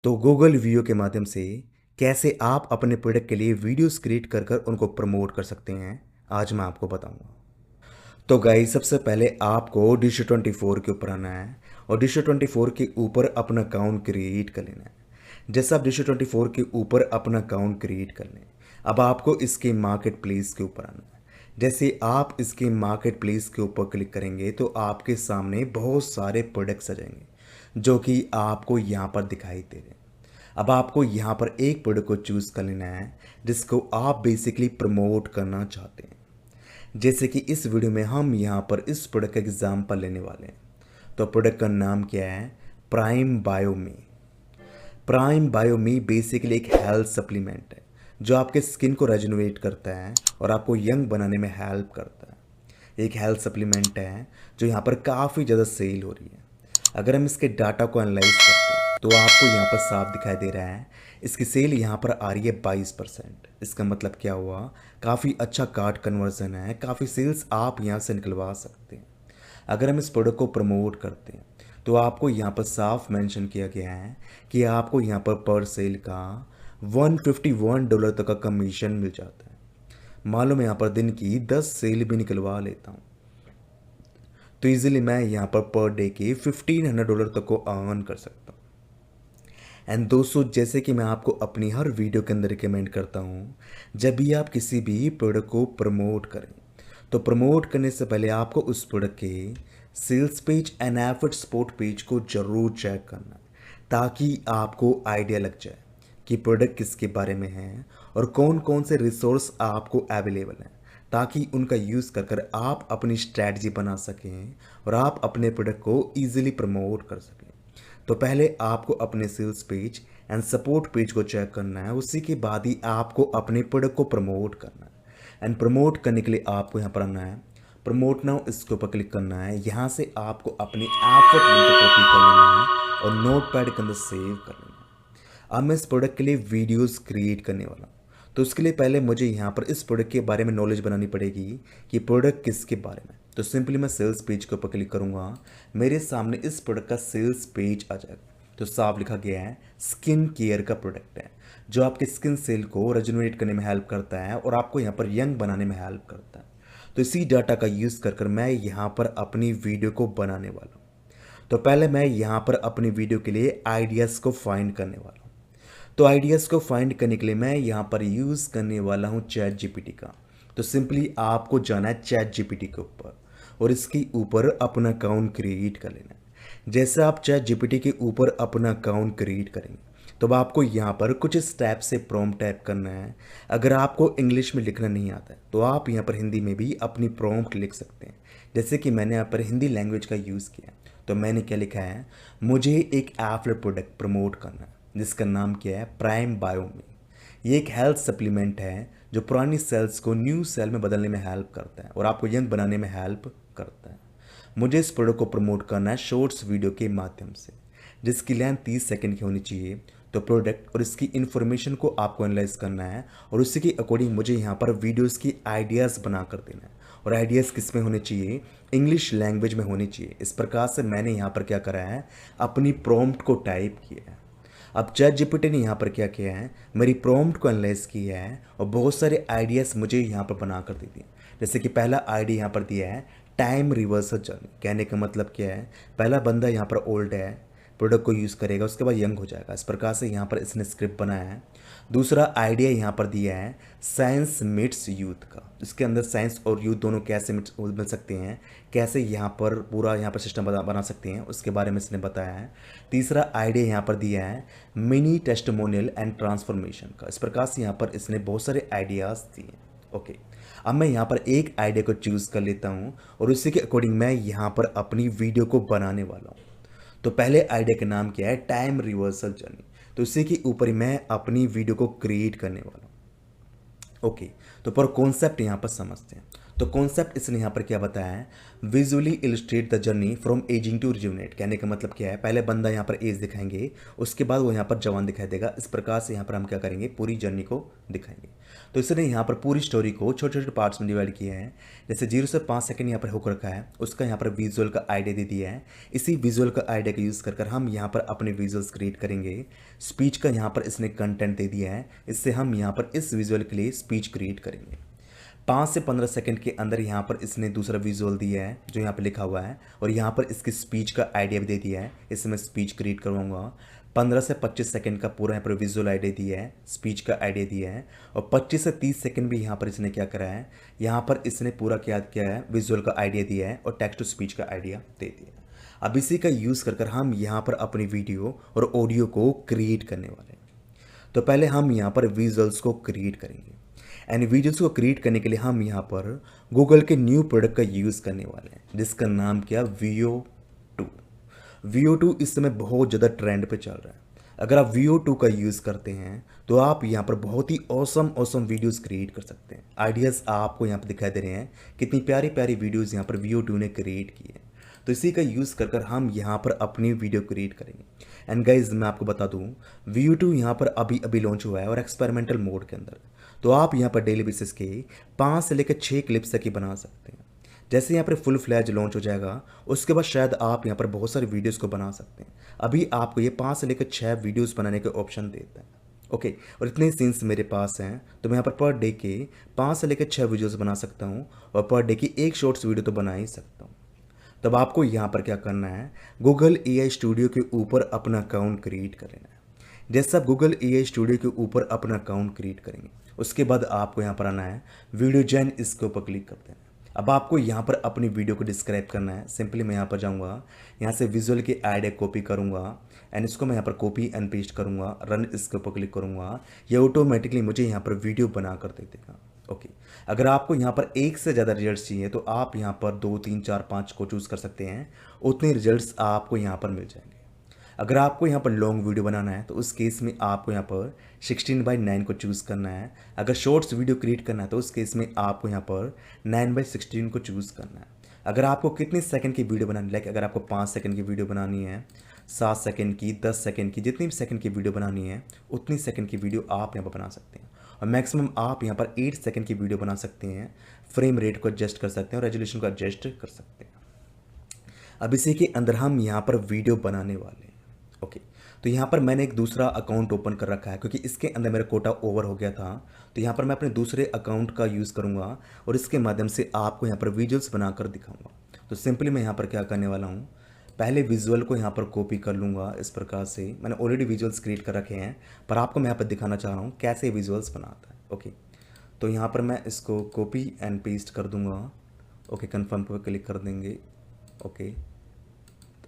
तो Google video के माध्यम से कैसे आप अपने प्रोडक्ट के लिए वीडियोस क्रिएट कर कर उनको प्रमोट कर सकते हैं, आज मैं आपको बताऊंगा। तो गाइस, सबसे पहले आपको Dish24 के ऊपर आना है और Dish24 के ऊपर अपना अकाउंट क्रिएट कर लेना है। जैसे आप Dish24 के ऊपर अपना अकाउंट क्रिएट कर लें, अब आपको इसके मार्केट प्लेस के ऊपर आना है। जैसे आप इसके मार्केट प्लेस के ऊपर क्लिक करेंगे तो आपके सामने बहुत सारे प्रोडक्ट्स आ जाएंगे जो कि आपको यहाँ पर दिखाई दे रहे हैं। अब आपको यहाँ पर एक प्रोडक्ट को चूज़ कर लेना है जिसको आप बेसिकली प्रमोट करना चाहते हैं। जैसे कि इस वीडियो में हम यहाँ पर इस प्रोडक्ट का एग्जाम्पल लेने वाले हैं। तो प्रोडक्ट का नाम क्या है? प्राइम बायोमी। प्राइम बायोमी बेसिकली एक हेल्थ सप्लीमेंट है जो आपके स्किन को रेजुनेट करता है और आपको यंग बनाने में हेल्प करता है। एक हेल्थ सप्लीमेंट है जो यहाँ पर काफ़ी ज़्यादा सेल हो रही है। अगर हम इसके डाटा को एनालाइज करते हैं तो आपको यहाँ पर साफ दिखाई दे रहा है इसकी सेल यहाँ पर आ रही है 22%। इसका मतलब क्या हुआ? काफ़ी अच्छा कार्ड कन्वर्जन है, काफ़ी सेल्स आप यहाँ से निकलवा सकते हैं। अगर हम इस प्रोडक्ट को प्रमोट करते हैं तो आपको यहाँ पर साफ मेंशन किया गया है कि आपको यहाँ पर सेल का $151 तक का कमीशन मिल जाता है। मान लो मैं यहाँ पर दिन की 10 सेल भी निकलवा लेता हूँ तो इजीली मैं यहाँ पर डे के $1500 तक को अर्न कर सकता हूँ। एंड दोस्तों, जैसे कि मैं आपको अपनी हर वीडियो के अंदर रिकमेंड करता हूँ, जब भी आप किसी भी प्रोडक्ट को प्रमोट करें तो प्रमोट करने से पहले आपको उस प्रोडक्ट के sales page and effort support page को ज़रूर चेक करना है ताकि आपको आइडिया लग जाए कि प्रोडक्ट किसके बारे में है और कौन कौन से रिसोर्स आपको अवेलेबल हैं, ताकि उनका यूज़ कर कर आप अपनी स्ट्रैटेजी बना सकें और आप अपने प्रोडक्ट को ईजिली प्रमोट कर सकें। तो पहले आपको अपने sales page and support page को चेक करना है, उसी के बाद ही आपको अपने प्रोडक्ट को प्रमोट करना है। एंड प्रमोट करने के लिए आपको यहाँ पर आना है, प्रमोट नाउ इसके ऊपर क्लिक करना है। यहाँ से आपको अपने एफर्ट लिंक को कॉपी कर लेना है और नोट पैड के अंदर सेव कर लेना है। अब मैं इस प्रोडक्ट के लिए वीडियोस क्रिएट करने वाला हूँ, तो उसके लिए पहले मुझे यहाँ पर इस प्रोडक्ट के बारे में नॉलेज बनानी पड़ेगी कि प्रोडक्ट किसके बारे में। तो सिंपली मैं सेल्स पेज के ऊपर क्लिक करूँगा, मेरे सामने इस प्रोडक्ट का सेल्स पेज आ जाएगा। तो साफ लिखा गया है स्किन केयर का प्रोडक्ट है जो आपके स्किन सेल को रेजुनेट करने में हेल्प करता है और आपको यहाँ पर यंग बनाने में हेल्प करता है। तो इसी डाटा का यूज़ कर कर मैं यहाँ पर अपनी वीडियो को बनाने वाला हूँ। तो पहले मैं यहाँ पर अपनी वीडियो के लिए आइडियाज़ को फाइंड करने वाला हूँ। तो आइडियाज़ को फाइंड करने के लिए मैं यहाँ पर यूज़ करने वाला हूँ चैट जीपीटी का। तो सिंपली आपको जाना है चैट जीपीटी के ऊपर और इसके ऊपर अपना अकाउंट क्रिएट कर लेना है। जैसे आप चैट जीपीटी के ऊपर अपना अकाउंट क्रिएट करेंगे तो अब आपको यहाँ पर कुछ स्टेप से प्रॉम्प्ट टाइप करना है। अगर आपको इंग्लिश में लिखना नहीं आता है तो आप यहाँ पर हिंदी में भी अपनी प्रॉम्प्ट लिख सकते हैं। जैसे कि मैंने यहाँ पर हिंदी लैंग्वेज का यूज़ किया, तो मैंने क्या लिखा है, मुझे एक एफलेट प्रोडक्ट प्रमोट करना है जिसका नाम क्या है, प्राइम बायोमी। ये एक हेल्थ सप्लीमेंट है जो पुरानी सेल्स को न्यू सेल में बदलने में हेल्प करता है और आपको यंग बनाने में हेल्प करता है। मुझे इस प्रोडक्ट को प्रमोट करना है शॉर्ट्स वीडियो के माध्यम से जिसकी लेंथ 30 सेकंड की होनी चाहिए। तो प्रोडक्ट और इसकी इन्फॉर्मेशन को आपको एनालाइज करना है और उसी के अकॉर्डिंग मुझे यहाँ पर वीडियोस की आइडियाज़ बना कर देना है। और आइडियाज़ किस में होने चाहिए? इंग्लिश लैंग्वेज में होनी चाहिए। इस प्रकार से मैंने यहाँ पर क्या करा है, अपनी प्रॉम्प्ट को टाइप किया है। अब चैट जीपीटी ने यहाँ पर क्या किया है, मेरी प्रॉम्प्ट को एनालाइज किया है और बहुत सारे आइडियाज़ मुझे यहाँ पर बना कर दे दिए। जैसे कि पहला आइडिया यहाँ पर दिया है टाइम रिवर्सल जर्नी। कहने का मतलब क्या है, पहला बंदा यहाँ पर ओल्ड है, प्रोडक्ट को यूज़ करेगा, उसके बाद यंग हो जाएगा। इस प्रकार से यहाँ पर इसने स्क्रिप्ट बनाया है। दूसरा आइडिया यहाँ पर दिया है साइंस मीट्स यूथ का। इसके अंदर साइंस और यूथ दोनों कैसे मिल सकते हैं, कैसे यहाँ पर पूरा यहाँ पर सिस्टम बना सकते हैं, उसके बारे में इसने बताया है। तीसरा आइडिया यहाँ पर दिया है मिनी टेस्टिमोनियल एंड ट्रांसफॉर्मेशन का। इस प्रकार से यहाँ पर इसने बहुत सारे आइडियाज़ दिए। ओके, अब मैं यहाँ पर एक आइडिया को चूज़ कर लेता हूँ और उसी के अकॉर्डिंग मैं यहाँ पर अपनी वीडियो को बनाने वाला हूँ। तो पहले आइडिया का नाम क्या है, टाइम रिवर्सल जर्नी। तो इसी के ऊपर ही मैं अपनी वीडियो को क्रिएट करने वाला हूँ। ओके, तो पर कॉन्सेप्ट यहाँ पर समझते हैं। तो कॉन्सेप्ट इसने यहाँ पर क्या बताया है, visually illustrate the journey from ageing to rejuvenate. कहने का मतलब क्या है, पहले बंदा यहाँ पर एज दिखाएंगे, उसके बाद वो यहाँ पर जवान दिखाई देगा। इस प्रकार से यहाँ पर हम क्या करेंगे, पूरी जर्नी को दिखाएंगे। तो इसने यहाँ पर पूरी स्टोरी को छोटे छोटे पार्ट्स में डिवाइड किया है। जैसे 0 से 5 सेकंड यहाँ पर होकर रखा है, उसका यहाँ पर विजुअल का आइडिया दे दिया है। इसी विजुअल का आइडिया का यूज़ कर हम यहाँ पर अपने विजुअल्स क्रिएट करेंगे। स्पीच का यहाँ पर इसने कंटेंट दे दिया है, इससे हम यहाँ पर इस विजुअल के लिए स्पीच क्रिएट करेंगे। 5 से 15 सेकंड के अंदर यहाँ पर इसने दूसरा विजुअल दिया है जो यहाँ पर लिखा हुआ है, और यहाँ पर इसकी स्पीच का आइडिया भी दे दिया है। इससे मैं स्पीच क्रिएट करवाऊंगा। 15 से 25 सेकंड का पूरा यहाँ पर विजुअल आइडिया दिया है, स्पीच का आइडिया दिया है, और 25 से 30 सेकंड भी यहाँ पर इसने क्या करा है, यहाँ पर इसने पूरा क्या किया है, विजुअल का आइडिया दिया है और टेक्स्ट टू स्पीच का आइडिया दे दिया है। अब इसी का यूज़ कर हम यहाँ पर अपनी वीडियो और ऑडियो को क्रिएट करने वाले हैं। तो पहले हम यहाँ पर विजुअल्स को क्रिएट करेंगे, एंड वीडियोस को क्रिएट करने के लिए हम यहाँ पर गूगल के न्यू प्रोडक्ट का यूज़ करने वाले हैं, जिसका नाम क्या, VO2। VO2 इस समय बहुत ज़्यादा ट्रेंड पे चल रहा है। अगर आप VO2 का यूज़ करते हैं तो आप यहाँ पर बहुत ही ऑसम वीडियोस क्रिएट कर सकते हैं। आइडियाज़ आपको यहाँ पर दिखाई दे रहे हैं, कितनी प्यारी प्यारी वीडियोज़ यहाँ पर VO2 ने क्रिएट की है। तो इसी का यूज़ कर हम यहाँ पर अपनी वीडियो क्रिएट करेंगे। एंड गाइज मैं आपको बता दूँ, VO2 यहाँ पर अभी लॉन्च हुआ है और एक्सपेरिमेंटल मोड के अंदर। तो आप यहाँ पर डेली बेसिस के 5 से लेकर 6 क्लिप्स तक ही बना सकते हैं। जैसे यहाँ पर फुल फ्लैज लॉन्च हो जाएगा, उसके बाद शायद आप यहाँ पर बहुत सारी वीडियोस को बना सकते हैं। अभी आपको ये 5 से लेकर 6 वीडियोस बनाने के ऑप्शन देता है। ओके, और इतने सीन्स मेरे पास हैं, तो मैं यहाँ पर डे के 5 से लेकर 6 वीडियोस बना सकता हूँ, और पर डे की एक शॉर्ट्स वीडियो तो बना ही सकता हूँ। तब आपको यहाँ पर क्या करना है, गूगल AI स्टूडियो के ऊपर अपना अकाउंट क्रिएट कर लेना है। जैसे आप गूगल AI स्टूडियो के ऊपर अपना अकाउंट क्रिएट करेंगे, उसके बाद आपको यहाँ पर आना है वीडियो जैन, इसके ऊपर क्लिक करते हैं। अब आपको यहाँ पर अपनी वीडियो को डिस्क्राइब करना है। सिंपली मैं यहाँ पर जाऊँगा, यहाँ से विजुअल के आइडिया कॉपी करूँगा, एंड इसको मैं यहाँ पर कॉपी एंड पेस्ट करूँगा, रन इसके ऊपर क्लिक करूँगा। ये ऑटोमेटिकली मुझे यहाँ पर वीडियो बना कर दे देगा। ओके, अगर आपको यहाँ पर एक से ज़्यादा रिजल्ट्स चाहिए तो आप यहाँ पर 2, 3, 4, 5 को चूज़ कर सकते हैं, उतने रिजल्ट्स आपको यहाँ पर मिल जाएंगे। अगर आपको यहाँ पर लॉन्ग वीडियो बनाना है तो उस केस में आपको यहाँ पर 16:9 को चूज़ करना है। अगर शॉर्ट्स वीडियो क्रिएट करना है तो उस केस में आपको यहाँ पर 9:16 को चूज़ करना है। अगर आपको कितने सेकंड की वीडियो बनानी है, लाइक अगर आपको 5 सेकंड की वीडियो बनानी है, 7 सेकंड की, 10 सेकंड की, जितनी भी सेकंड की वीडियो बनानी है उतनी सेकंड की वीडियो आप यहाँ पर बना सकते हैं। और मैक्सिमम आप यहाँ पर 8 सेकंड की वीडियो बना सकते हैं। फ्रेम रेट को एडजस्ट कर सकते हैं और रेजोल्यूशन को एडजस्ट कर सकते हैं। अब इसी के अंदर हम यहाँ पर वीडियो बनाने वाले हैं। ओके, तो यहाँ पर मैंने एक दूसरा अकाउंट ओपन कर रखा है, क्योंकि इसके अंदर मेरा कोटा ओवर हो गया था। तो यहाँ पर मैं अपने दूसरे अकाउंट का यूज़ करूँगा और इसके माध्यम से आपको यहाँ पर विजुअल्स बनाकर दिखाऊंगा। तो सिंपली मैं यहाँ पर क्या करने वाला हूँ, पहले विजुअल को यहाँ पर कॉपी कर लूँगा। इस प्रकार से मैंने ऑलरेडी विजुअल्स क्रिएट कर रखे हैं, पर आपको मैं यहाँ पर दिखाना चाह रहा हूँ कैसे विजुअल्स बनाता है। ओके, तो यहाँ पर मैं इसको कॉपी एंड पेस्ट कर दूँगा। ओके, कन्फर्म पर क्लिक कर देंगे।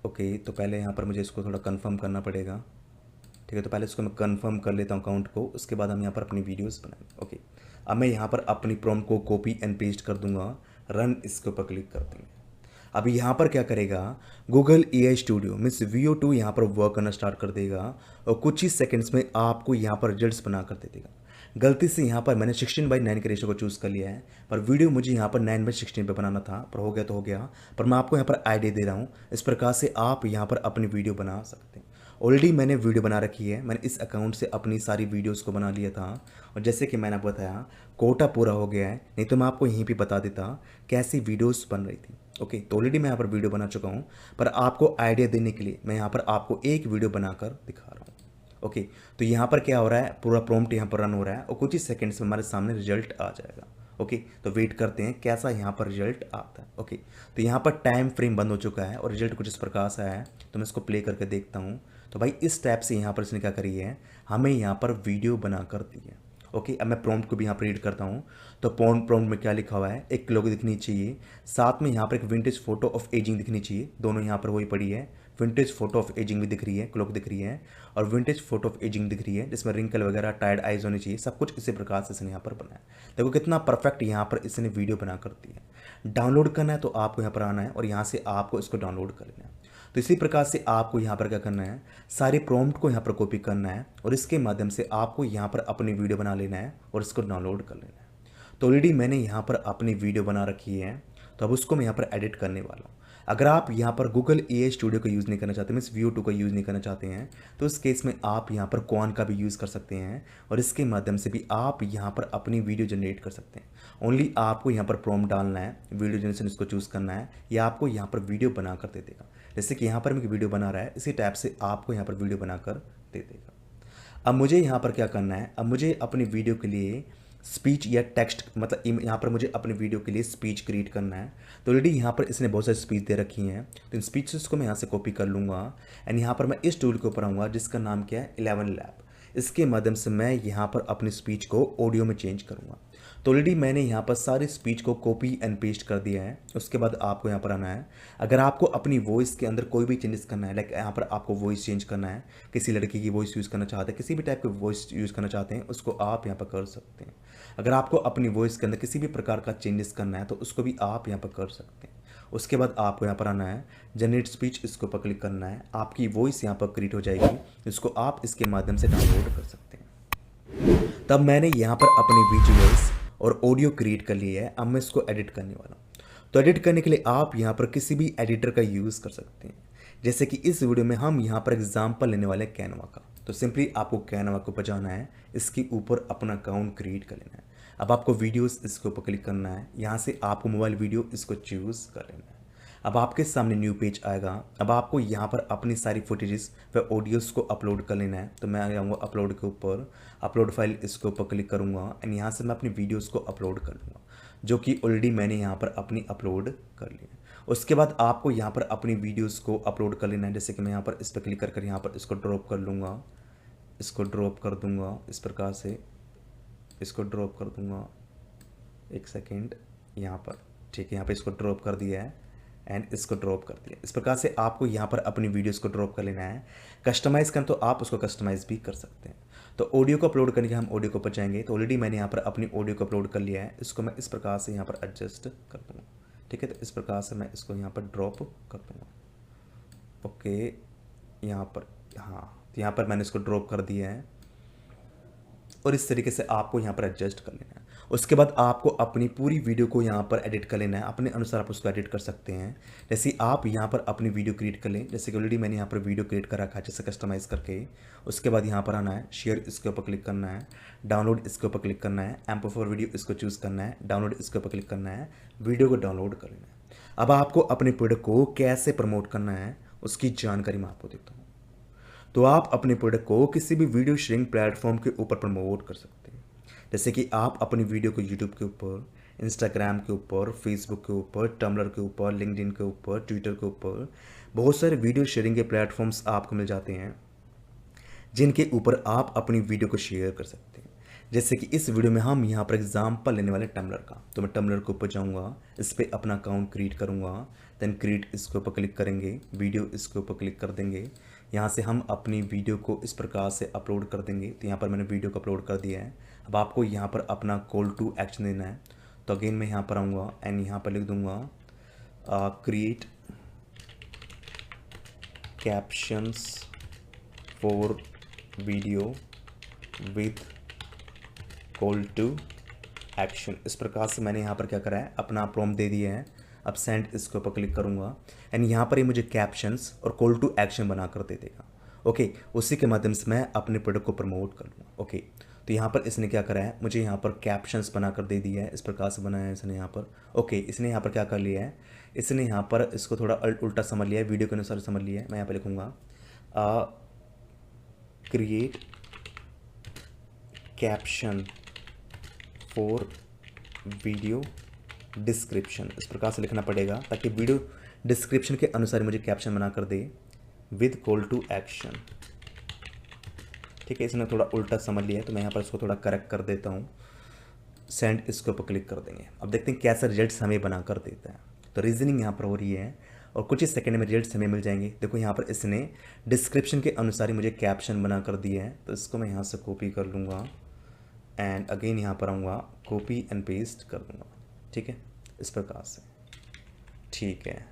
ओके, तो पहले यहाँ पर मुझे इसको थोड़ा कंफर्म करना पड़ेगा। ठीक है, तो पहले इसको मैं कंफर्म कर लेता हूँ अकाउंट को, उसके बाद हम यहाँ पर अपनी वीडियोस बनाएंगे। ओके, अब मैं यहाँ पर अपनी प्रॉम्प्ट को कॉपी एंड पेस्ट कर दूंगा, रन इसके ऊपर क्लिक कर देंगे। अब यहाँ पर क्या करेगा, Google AI studio means VO2 यहाँ पर वर्क करना स्टार्ट कर देगा और कुछ ही सेकंड्स में आपको यहाँ पर रिजल्ट्स बना कर दे देगा। गलती से यहाँ पर मैंने 16:9 के रेशो को चूज़ कर लिया है, पर वीडियो मुझे यहाँ पर 9:16 पे बनाना था, पर हो गया तो हो गया। पर मैं आपको यहाँ पर आइडिया दे रहा हूँ, इस प्रकार से आप यहाँ पर अपनी वीडियो बना सकते हैं। ऑलरेडी मैंने वीडियो बना रखी है, मैंने इस अकाउंट से अपनी सारी वीडियोस को बना लिया था, और जैसे कि मैंने आपको बताया कोटा पूरा हो गया है, नहीं तो मैं आपको यहीं पे बता देता कैसी वीडियोस बन रही थी। ओके, तो ऑलरेडी मैं यहाँ पर वीडियो बना चुका हूँ, पर आपको आइडिया देने के लिए मैं यहाँ पर आपको एक वीडियो बनाकर दिखा रहा हूँ। ओके, तो यहाँ पर क्या हो रहा है, पूरा प्रॉम्प्ट यहाँ पर रन हो रहा है और कुछ ही सेकंड्स में हमारे सामने रिजल्ट आ जाएगा। ओके, तो वेट करते हैं कैसा यहाँ पर रिजल्ट आता है। ओके, तो यहाँ पर टाइम फ्रेम बंद हो चुका है और रिजल्ट कुछ इस प्रकार से आया है, तो मैं इसको प्ले करके देखता हूँ। तो भाई इस टाइप से यहाँ पर इसने क्या करी है, हमें यहाँ पर वीडियो बना कर दी है। ओके, अब मैं प्रॉम्प्ट को भी यहाँ पर रीड करता हूँ। तो प्रॉम्प्ट में क्या लिखा हुआ है, एक क्लॉक दिखनी चाहिए, साथ में यहाँ पर एक विंटेज फोटो ऑफ एजिंग दिखनी चाहिए, दोनों यहाँ पर वही पड़ी है। विंटेज फोटो ऑफ एजिंग भी दिख रही है, क्लॉक दिख रही है, और विंटेज फोटो ऑफ एजिंग दिख रही है जिसमें रिंकल वगैरह, टायर्ड आइज होनी चाहिए, सब कुछ इसी प्रकार से इसने यहाँ पर बनाया। देखो कितना परफेक्ट यहाँ पर इसने वीडियो बना कर दी है। डाउनलोड करना है तो आपको यहाँ पर आना है और यहाँ से आपको इसको डाउनलोड कर लेना है। तो इसी प्रकार से आपको यहाँ पर क्या करना है, सारे प्रॉम्प्ट को यहाँ पर कॉपी करना है और इसके माध्यम से आपको यहाँ पर अपनी वीडियो बना लेना है और इसको डाउनलोड कर लेना है। तो ऑलरेडी मैंने यहाँ पर अपनी वीडियो बना रखी है, तो अब उसको मैं यहाँ पर एडिट करने वाला हूँ। अगर आप यहाँ पर गूगल AI स्टूडियो का यूज़ नहीं करना चाहते, मीन्स Veo 2 का यूज़ नहीं करना चाहते हैं, तो इस केस में आप यहाँ पर क्वान का भी यूज़ कर सकते हैं और इसके माध्यम से भी आप यहाँ पर अपनी वीडियो जनरेट कर सकते हैं। ओनली आपको यहाँ पर प्रॉम्प्ट डालना है, वीडियो जनरेशन इसको चूज़ करना है, या आपको यहाँ पर वीडियो बना कर दे देगा। जैसे कि यहाँ पर मैं वीडियो बना रहा है, इसी टाइप से आपको यहाँ पर वीडियो बनाकर दे देगा। अब मुझे यहाँ पर क्या करना है, अब मुझे अपनी वीडियो के लिए स्पीच या टेक्स्ट, मतलब यहाँ पर मुझे अपनी वीडियो के लिए स्पीच क्रिएट करना है। तो ऑलरेडी यहाँ पर इसने बहुत सारी स्पीच दे रखी हैं, तो इन स्पीचेस को मैं यहाँ से कॉपी कर लूँगा एंड यहाँ पर मैं इस टूल के ऊपर आऊँगा जिसका नाम क्या है 11 लैब। इसके माध्यम से मैं यहाँ पर अपनी स्पीच को ऑडियो में चेंज करूँगा। तो ऑलरेडी मैंने यहाँ पर सारी स्पीच को कॉपी एंड पेस्ट कर दिया है। उसके बाद आपको यहाँ पर आना है, अगर आपको अपनी वॉइस के अंदर कोई भी चेंजेस करना है, लाइक यहाँ पर आपको वॉइस चेंज करना है, किसी लड़की की वॉइस यूज़ करना चाहते हैं, किसी भी टाइप की वॉइस यूज़ करना चाहते हैं, उसको आप यहाँ पर कर सकते हैं। अगर आपको अपनी वॉइस के अंदर किसी भी प्रकार का चेंजेस करना है तो उसको भी आप यहाँ पर कर सकते हैं। उसके बाद आपको यहाँ पर आना है जनरेट स्पीच, इसके ऊपर क्लिक करना है, आपकी वॉइस यहाँ पर क्रिएट हो जाएगी, इसको आप इसके माध्यम से डाउनलोड कर सकते हैं। तब मैंने यहाँ पर अपनी विजुअल्स और ऑडियो क्रिएट कर लिया है, अब मैं इसको एडिट करने वाला हूँ। तो एडिट करने के लिए आप यहाँ पर किसी भी एडिटर का यूज़ कर सकते हैं। जैसे कि इस वीडियो में हम यहाँ पर एग्जाम्पल लेने वाले हैं कैनवा का, तो सिंपली आपको कैनवा को ऊपर जाना है, इसके ऊपर अपना अकाउंट क्रिएट कर लेना है। अब आपको वीडियोस इसके ऊपर क्लिक करना है, यहाँ से आपको मोबाइल वीडियो इसको चूज़ कर लेना है। अब आपके सामने न्यू पेज आएगा। अब आपको यहाँ पर अपनी सारी फुटेजेस व ऑडियोज़ को अपलोड कर लेना है। तो मैं आ जाऊँगा अपलोड के ऊपर, अपलोड फाइल इसके ऊपर क्लिक करूँगा एंड यहाँ से मैं अपनी वीडियोज़ को अपलोड कर लूँगा, जो कि ऑलरेडी मैंने यहाँ पर अपनी अपलोड कर ली है। उसके बाद आपको यहाँ पर अपनी वीडियोज़ को अपलोड कर लेना है। जैसे कि मैं यहाँ पर इस पर क्लिक कर यहाँ पर इसको ड्रॉप कर लूँगा, इसको ड्रॉप कर दूँगा इस प्रकार से, इसको ड्रॉप कर दूँगा, एक सेकेंड यहाँ पर, ठीक है, यहाँ पर इसको ड्रॉप कर दिया है एंड इसको ड्रॉप कर दिया। इस प्रकार से आपको यहाँ पर अपनी वीडियोस को ड्रॉप कर लेना है। कस्टमाइज़ करना तो आप उसको कस्टमाइज़ भी कर सकते हैं। तो ऑडियो को अपलोड करने के हम ऑडियो को ऊपर जाएंगे। तो ऑलरेडी मैंने यहाँ पर अपनी ऑडियो को अपलोड कर लिया है, इसको मैं इस प्रकार से यहाँ पर एडजस्ट कर दूँगा, ठीक है। तो इस प्रकार से मैं इसको यहाँ पर ड्रॉप कर दूँगा, ओके, यहाँ पर, हाँ, तो यहाँ पर मैंने इसको ड्रॉप कर दिया है और इस तरीके से आपको यहाँ पर एडजस्ट कर लेना है। उसके बाद आपको अपनी पूरी वीडियो को यहाँ पर एडिट कर लेना है, अपने अनुसार आप उसको एडिट कर सकते हैं। जैसे आप यहाँ पर अपनी वीडियो क्रिएट कर लें, जैसे कि ऑलरेडी मैंने यहाँ पर वीडियो क्रिएट कर रखा है जैसे कस्टमाइज़ करके। उसके बाद यहाँ पर आना है, शेयर इसके ऊपर क्लिक करना है, डाउनलोड इसके ऊपर क्लिक करना है, एम्पलीफायर वीडियो इसको चूज़ करना है, डाउनलोड इसके ऊपर क्लिक करना है, वीडियो को डाउनलोड कर लेना है। अब आपको अपने प्रोडक्ट को कैसे प्रमोट करना है उसकी जानकारी मैं आपको देता हूँ। तो आप अपने प्रोडक्ट को किसी भी वीडियो शेयरिंग प्लेटफॉर्म के ऊपर प्रमोट कर सकते हैं। जैसे कि आप अपनी वीडियो को यूट्यूब के ऊपर, इंस्टाग्राम के ऊपर, फेसबुक के ऊपर, टम्बलर के ऊपर, लिंक्डइन के ऊपर, ट्विटर के ऊपर, बहुत सारे वीडियो शेयरिंग के प्लेटफॉर्म्स आपको मिल जाते हैं जिनके ऊपर आप अपनी वीडियो को शेयर कर सकते हैं। जैसे कि इस वीडियो में हम यहाँ पर एग्जाम्पल लेने वाले टम्बलर का, तो मैं टम्बलर के ऊपर जाऊँगा, इस पर अपना अकाउंट क्रिएट करूँगा, देन क्रिएट इसके ऊपर क्लिक करेंगे, वीडियो इसके ऊपर क्लिक कर देंगे। यहाँ से हम अपनी वीडियो को इस प्रकार से अपलोड कर देंगे। तो यहाँ पर मैंने वीडियो को अपलोड कर दिया है। अब आपको यहाँ पर अपना कॉल टू एक्शन देना है। तो अगेन मैं यहाँ पर आऊँगा एंड यहाँ पर लिख दूँगा create captions for video with call to action. इस प्रकार से मैंने यहाँ पर क्या करा है, अपना प्रॉम्प्ट दे दिया है। अब सेंड इसके ऊपर क्लिक करूँगा एंड यहाँ पर ये मुझे कैप्शंस और कॉल टू एक्शन बना कर दे देगा, ओके। उसी के माध्यम से मैं अपने प्रोडक्ट को प्रमोट कर लूँगा, ओके। तो यहाँ पर इसने क्या करा है, मुझे यहाँ पर कैप्शंस बना कर दे दिया है, इस प्रकार से बनाया है इसने यहाँ पर, ओके। इसने यहाँ पर क्या कर लिया है, इसने यहाँ पर इसको थोड़ा उल्टा समझ लिया है, वीडियो के अनुसार समझ लिया है। मैं यहाँ पर लिखूँगा create caption for video description, इस प्रकार से लिखना पड़ेगा ताकि वीडियो डिस्क्रिप्शन के अनुसार मुझे कैप्शन बना कर दे विद कॉल टू एक्शन, ठीक है। इसने थोड़ा उल्टा समझ लिया है तो मैं यहाँ पर इसको थोड़ा करेक्ट कर देता हूँ। सेंड इसके ऊपर क्लिक कर देंगे। अब देखते हैं कैसा रिजल्ट्स हमें बना कर देता है। तो रीजनिंग यहाँ पर हो रही है और कुछ ही सेकंड में रिजल्ट्स हमें मिल जाएंगे। देखो यहाँ पर इसने डिस्क्रिप्शन के अनुसार ही मुझे कैप्शन बना कर दिया है, तो इसको मैं यहाँ से कॉपी कर लूँगा एंड अगेन यहाँ पर आऊँगा, कॉपी एंड पेस्ट कर दूँगा, ठीक है, इस प्रकार से, ठीक है।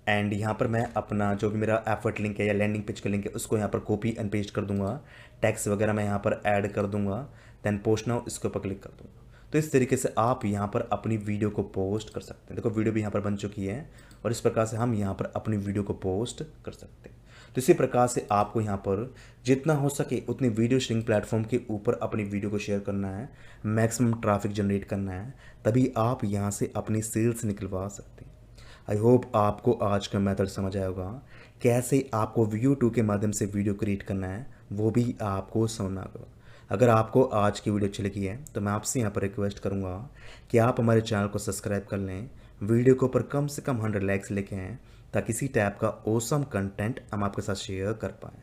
एंड यहाँ पर मैं अपना जो भी मेरा एफर्ट लिंक है या लैंडिंग पेज का लिंक है उसको यहाँ पर कॉपी एंड पेस्ट कर दूँगा, टैक्स वगैरह मैं यहाँ पर ऐड कर दूँगा, देन पोस्ट नाउ इसके ऊपर क्लिक कर दूँगा। तो इस तरीके से आप यहाँ पर अपनी वीडियो को पोस्ट कर सकते हैं। देखो वीडियो भी यहाँ पर बन चुकी है और इस प्रकार से हम यहाँ पर अपनी वीडियो को पोस्ट कर सकते हैं। तो इसी प्रकार से आपको यहाँ पर जितना हो सके उतनी वीडियो शेयरिंग प्लेटफॉर्म के ऊपर अपनी वीडियो को शेयर करना है, मैक्सिमम ट्रैफिक जनरेट करना है, तभी आप यहाँ से अपनी सेल्स निकलवा सकते हैं। आई होप आपको आज का मेथड समझ आया होगा, कैसे आपको View 2 के माध्यम से वीडियो क्रिएट करना है वो भी आपको समझना होगा। अगर आपको आज की वीडियो अच्छी लगी है तो मैं आपसे यहाँ पर रिक्वेस्ट करूँगा कि आप हमारे चैनल को सब्सक्राइब कर लें, वीडियो के ऊपर कम से कम 100 लाइक्स लेके आएँ ताकि इसी टाइप का ऑसम कंटेंट हम आपके साथ शेयर कर पाएँ।